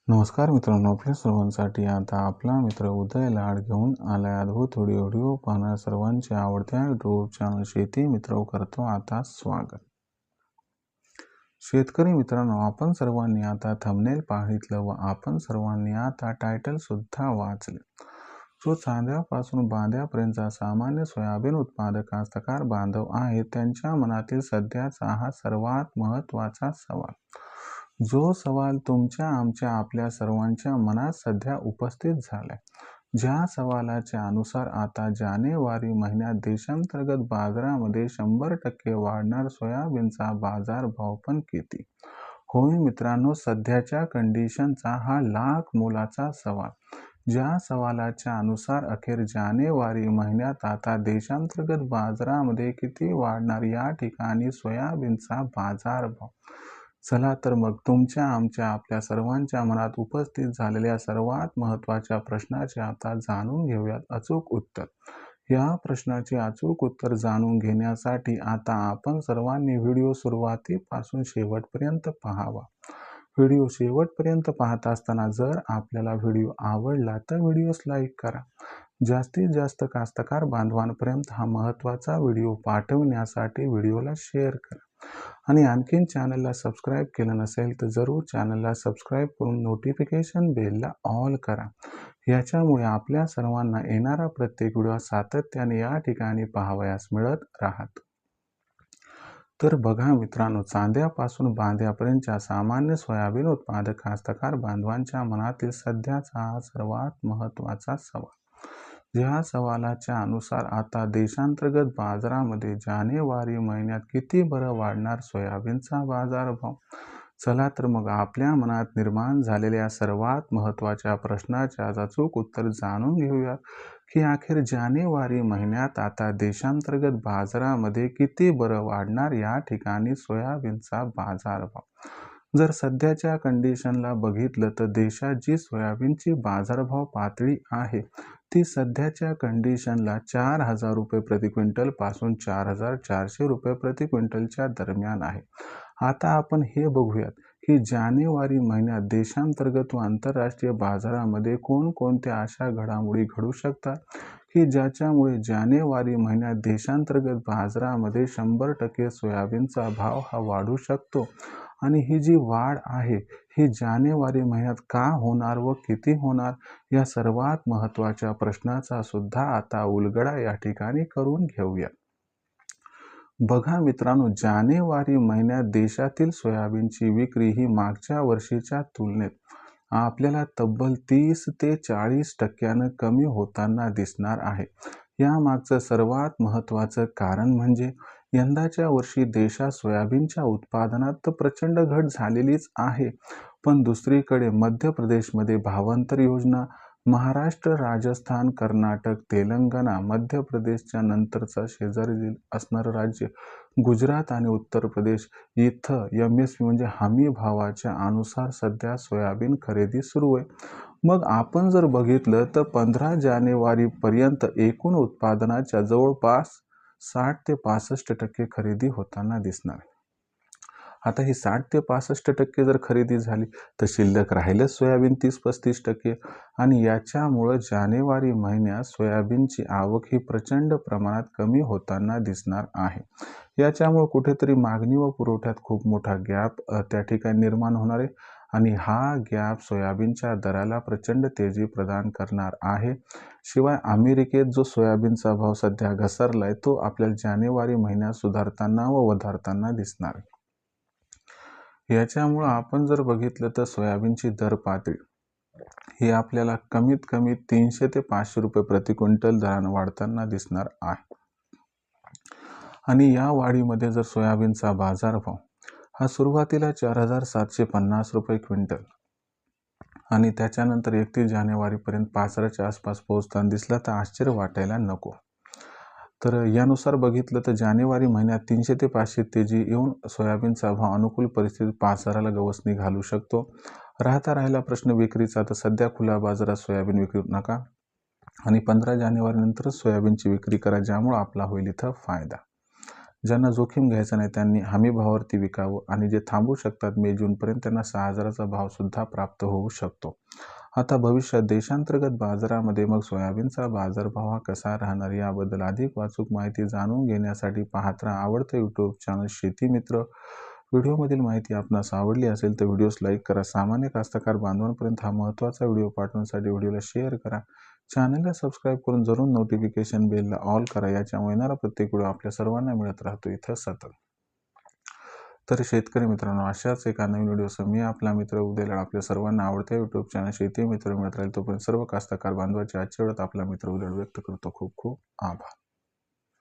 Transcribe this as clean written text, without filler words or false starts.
नमस्कार मित्रांनो, आपल्या सर्वांसाठी आता आपला मित्र उदय लाड घेऊन आलाय अद्भुत व्हिडिओ पाहणाऱ्या सर्वांचे आवडत्या यूट्यूब चॅनल शेती मित्र करतो आता स्वागत. शेतकरी मित्रांनो, आपण सर्वांनी आता थंबनेल पाहितलं व आपण सर्वांनी आता टायटल सुद्धा वाचले. जो चांद्यापासून बांद्यापर्यंतचा सामान्य सोयाबीन उत्पादक कास्तकार बांधव आहे त्यांच्या मनातील सध्याचा हा सर्वात महत्त्वाचा सवाल. जो सवाल तुमच्या आमच्या आपल्या सर्वांच्या मनात सध्या उपस्थित झालाय. ज्या सवालाच्या अनुसार आता जानेवारी महिन्यात देशांतर्गत बाजारामध्ये 100% वाढणार सोयाबीनचा बाजारभाव पण किती? होय मित्रांनो, सध्याच्या कंडिशनचा हा लाख मोलाचा सवाल. ज्या सवालाच्या अनुसार अखेर जानेवारी महिन्यात आता देशांतर्गत बाजारामध्ये किती वाढणार या ठिकाणी सोयाबीनचा बाजारभाव. चला तर मग तुमच्या आमच्या आपल्या सर्वांच्या मनात उपस्थित झालेल्या सर्वात महत्त्वाच्या प्रश्नाचे आता जाणून घेऊयात अचूक उत्तर. या प्रश्नाचे अचूक उत्तर जाणून घेण्यासाठी आता आपण सर्वांनी व्हिडिओ सुरुवातीपासून शेवटपर्यंत पाहावा. व्हिडिओ शेवटपर्यंत पाहत असताना जर आपल्याला व्हिडिओ आवडला तर व्हिडिओस लाईक करा. जास्तीत जास्त कास्तकार बांधवांपर्यंत हा महत्त्वाचा व्हिडिओ पाठवण्यासाठी व्हिडिओला शेअर करा. आणि आणखीन चॅनलला सबस्क्राईब केलं नसेल तर जरूर चॅनलला सबस्क्राईब करून नोटिफिकेशन बेलला ऑल करा. याच्यामुळे आपल्या सर्वांना येणारा प्रत्येक व्हिडिओ सातत्याने या ठिकाणी पाहावयास मिळत राहतो. तर बघा मित्रांनो, चांद्यापासून बांद्यापर्यंतच्या सामान्य सोयाबीन उत्पादक कास्तकार बांधवांच्या मनातील सध्याचा हा सर्वात महत्त्वाचा सवाल. ज्या सवालाच्या अनुसार आता देशांतर्गत बाजारामध्ये जानेवारी महिन्यात किती बरं वाढणार सोयाबीनचा बाजारभाव. चला तर मग आपल्या मनात निर्माण झालेल्या सर्वात महत्त्वाच्या प्रश्नाचे आज अचूक उत्तर जाणून घेऊया की अखेर जानेवारी महिन्यात आता देशांतर्गत बाजारामध्ये किती बरं वाढणार या ठिकाणी सोयाबीनचा बाजारभाव. जर सध्याच्या कंडिशनला बघितलं तर देशात जी सोयाबीनची बाजारभाव पातळी आहे ती सध्याच्या कंडिशनला 4,000 रुपये प्रति क्विंटल पासून 4,400 रुपये प्रति क्विंटलच्या दरम्यान आहे. आता आपण हे बघूयात की जानेवारी महिन्यात देशांतर्गत व आंतरराष्ट्रीय बाजारामध्ये कोणकोणत्या अशा घडामोडी घडू शकतात की ज्याच्यामुळे जानेवारी महिन्यात देशांतर्गत बाजारामध्ये 100% सोयाबीनचा भाव हा वाढू शकतो. आणि ही जी वाढ आहे ही जानेवारी महिन्यात का होणार व किती होणार या सर्वात महत्त्वाच्या प्रश्नाचा सुद्धा आता उलगडा या ठिकाणी करून घेऊया. बघा मित्रांनो, जानेवारी महिन्यात देशातील सोयाबीनची विक्री ही मागच्या वर्षीच्या तुलनेत आपल्याला तब्बल 30 ते 40% कमी होताना दिसणार आहे. यामागचं सर्वात महत्त्वाचं कारण म्हणजे यंदाच्या वर्षी देशात सोयाबीनच्या उत्पादनात तर प्रचंड घट झालेलीच आहे, पण दुसरीकडे मध्य प्रदेशमध्ये भावांतर योजना, महाराष्ट्र, राजस्थान, कर्नाटक, तेलंगणा, मध्य प्रदेशच्या नंतरचा शेजारी असणारं राज्य गुजरात आणि उत्तर प्रदेश इथं MSP म्हणजे हमी भावाच्या अनुसार सध्या सोयाबीन खरेदी सुरू आहे. मग आपण जर बघितलं तर 15 जानेवारीपर्यंत एकूण उत्पादनाच्या जवळपास 60 ते 65% खरेदी होताना दिसणार. आता ही 60 ते 65% जर खरेदी झाली तर शिल्लक राहिलंच सोयाबीन 30-35%. आणि याच्यामुळं जानेवारी महिन्यात सोयाबीनची आवक ही प्रचंड प्रमाणात कमी होताना दिसणार आहे. याच्यामुळे कुठेतरी मागणी व पुरवठ्यात खूप मोठा गॅप त्या ठिकाणी निर्माण होणार आहे आणि हा गॅप सोयाबीनच्या दराला प्रचंड तेजी प्रदान करणार आहे. शिवाय अमेरिकेत जो सोयाबीनचा भाव सध्या घसरलाय तो आपल्याला जानेवारी महिन्यात सुधारताना व वधारताना दिसणार आहे. याच्यामुळं आपण जर बघितलं तर सोयाबीनची दर पातळी ही आपल्याला कमीत कमी 300 ते 500 रुपये प्रति क्विंटल दरानं वाढताना दिसणार आहे. आणि या वाढीमध्ये जर सोयाबीनचा बाजारभाव हा सुरुवातीला 4,750 रुपये क्विंटल आणि त्याच्यानंतर 31 जानेवारीपर्यंत 5,000च्या आसपास पोहोचताना दिसला तर आश्चर्य वाटायला नको. तर यानुसार बघितलं तर जानेवारी महिन्यात 300 ते 500 तेजी येऊन सोयाबीनचा भाव अनुकूल परिस्थितीत 5,000ला गवसणी घालू शकतो. राहिला प्रश्न विक्रीचा, तर सध्या खुल्या बाजारात सोयाबीन विक्री नका आणि 15 जानेवारीनंतरच सोयाबीनची विक्री करा, ज्यामुळे आपला होईल इथं फायदा. ज्यांना जोखीम घ्यायचा नाही त्यांनी हमी भावावरती विकावं आणि जे थांबू शकतात मे जूनपर्यंत त्यांना 6,000चा भावसुद्धा प्राप्त होऊ शकतो. आता भविष्यात देशांतर्गत बाजारामध्ये मग सोयाबीनचा बाजारभाव हा कसा राहणार याबद्दल अधिक अचूक माहिती जाणून घेण्यासाठी पाहत राहा आवडतं यूट्यूब चॅनल शेती मित्र. व्हिडिओमधील माहिती आपणास आवडली असेल तर व्हिडिओस लाईक करा. सामान्य कास्तकार बांधवांपर्यंत हा महत्त्वाचा व्हिडिओ पाठवण्यासाठी व्हिडिओला शेअर करा. चॅनलला सबस्क्राईब करून जरूर नोटिफिकेशन बेलला ऑल करा. याच्यामुळे येणारा प्रत्येक व्हिडिओ आपल्या सर्वांना मिळत राहतो इथं सतत. तर शेतकरी मित्रांनो, अशाच एका नवीन व्हिडिओसह मी आपला मित्र उद्या आपल्या सर्वांना आवडत्या यूट्यूब चॅनल शेती मित्र मिळत राहील. तोपर्यंत सर्व कास्तकार बांधवाचे आजच्या वेळात आपला मित्र उद्या व्यक्त करतो. खूप खूप आभार.